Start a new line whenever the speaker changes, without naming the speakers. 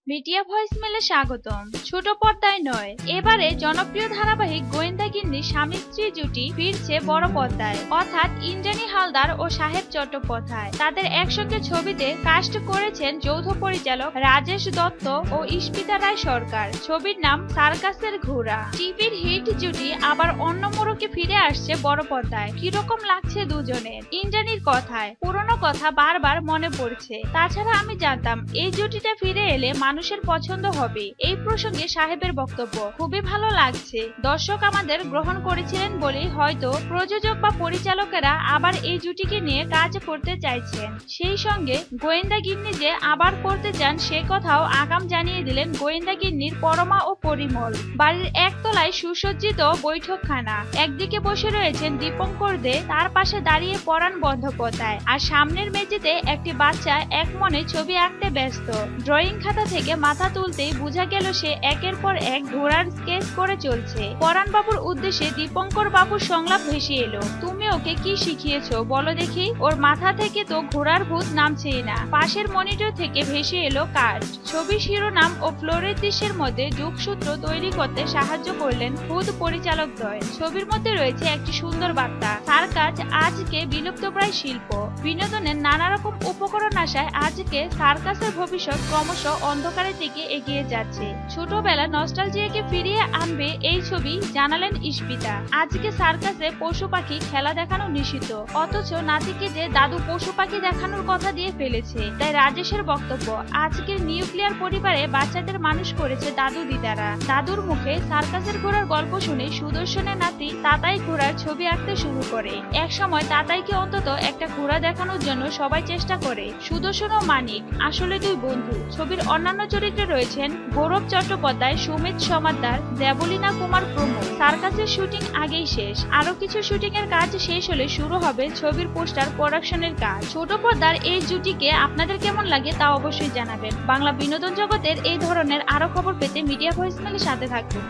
Media ভয়েসমেলে স্বাগতম। ছোট পর্দায় নয়, এবারে জনপ্রিয় ধারাবাহিক গোয়েন্দাগিন্নি স্বামী স্ত্রী জুটি ফিরছে বড় পর্দায়, অর্থাৎ ইন্দ্রাণী হালদার ও সাহেব চট্টোপাধ্যায়। তাদের একসঙ্গে ছবিতে কাস্ট করেছেন যৌথ পরিচালক রাজেশ দত্ত ও ইস্পিতা রায় সরকার। ছবির নাম সার্কাসের ঘোড়া। টিভির হিট জুটি আবার অন্য মোড়কে ফিরে আসছে বড় পর্দায়। কিরকম লাগছে দুজনের? ইন্দ্রাণীর কথায় পুরনো কথা বারবার মনে পড়ছে। তাছাড়া আমি জানতাম এই জুটিটা ফিরে এলে মানুষের পছন্দ হবে। এই প্রসঙ্গে সাহেবের বক্তব্য, খুবই ভালো লাগছে। দর্শক আমাদের গ্রহণ করেছিলেন বলেই হয়তো প্রযোজক বা পরিচালকেরা আবার এই জুটিকে নিয়ে কাজ করতে চাইছেন। সেই সঙ্গে গোয়েন্দাগিন্নি যে আবার করতে চান সে কথাও আগাম জানিয়ে দিলেন গোয়েন্দাগিন্নির পরমা ও পরিমল। বাড়ির একতলায় সুসজ্জিত বৈঠকখানা। একদিকে বসে রয়েছেন দীপঙ্কর দে, তার পাশে দাঁড়িয়ে পরাণ বন্দ্যোপাধ্যায়, আর সামনের মেঝেতে একটি বাচ্চা এক মনে ছবি আঁকতে ব্যস্ত। ড্রয়িং খাতা থেকে মাথা তুলতেই বোঝা গেল সে একের পর এক ঘোড়ার স্কেচ করে চলছে। পরাণ বাবুর উদ্দেশ্যে দীপঙ্কর বাবুর সংলাপ ভেসে এলো, তুমি ওকে কি শিখিয়েছো বলো দেখি? ওর মাথা থেকে তো ঘোড়ার ভূত নামছেই না। পাশের মনিটর থেকে ভেসে এলো কাস্ট। ছবির শিরোনাম ও ফ্লোরের দৃশ্যের মধ্যে যোগসূত্র তৈরি করতে সাহায্য করলেন খুদ পরিচালক দ্বয়। ছবির মধ্যে রয়েছে একটি সুন্দর বার্তা, সার্কাস আজকে বিলুপ্তপ্রায় শিল্প। বিনোদনের নানা রকম উপকরণ আসায় আজকে সার্কাসের ভবিষ্যৎ ক্রমশ অন্ধকারের দিকে এগিয়ে যাচ্ছে। ছোটবেলা নস্টালজিয়াকে ফিরিয়ে আনবে এই ছবি, জানালেন ইস্পিতা। আজকে সার্কাসে পশু পাখি খেলা দেখানো নিষিদ্ধ, অথচ নাতিকে যে দাদু পশু পাখি দেখানোর কথা দিয়ে ফেলেছে। তাই রাজেশের বক্তব্য, আজকের নিউক্লিয়ার পরিবারে বাচ্চাদের মানুষ করেছে দাদু দিদারা। দাদুর মুখে সার্কাসের ঘোড়ার গল্প শুনে সুদর্শনের নাতি তাতাই ঘোড়ার ছবি আঁকতে শুরু করে। এক সময় তাতাইকে অন্তত একটা ঘোড়া দেখানোর জন্য সবাই চেষ্টা করে। সুদর্শন ও মানিক আসলে দুই বন্ধু। ছবির অন্যান্য চরিত্রে রয়েছেন গৌরব চট্টোপাধ্যায়, সুমিত সমাদ্দার, দেবলীনা কুমার প্রমুখ। সার্কাসের শুটিং আগেই শেষ, আরো কিছু শুটিং এর কাজ শেষ হলে শুরু হবে ছবির পোস্টার প্রোডাকশনের কাজ। ছোট পর্দার এই জুটিকে আপনাদের কেমন লাগে তা অবশ্যই জানাবেন। বাংলা বিনোদন জগতের এই ধরনের আরো খবর পেতে মিডিয়া ভয়েসমেলের সাথে থাকুন।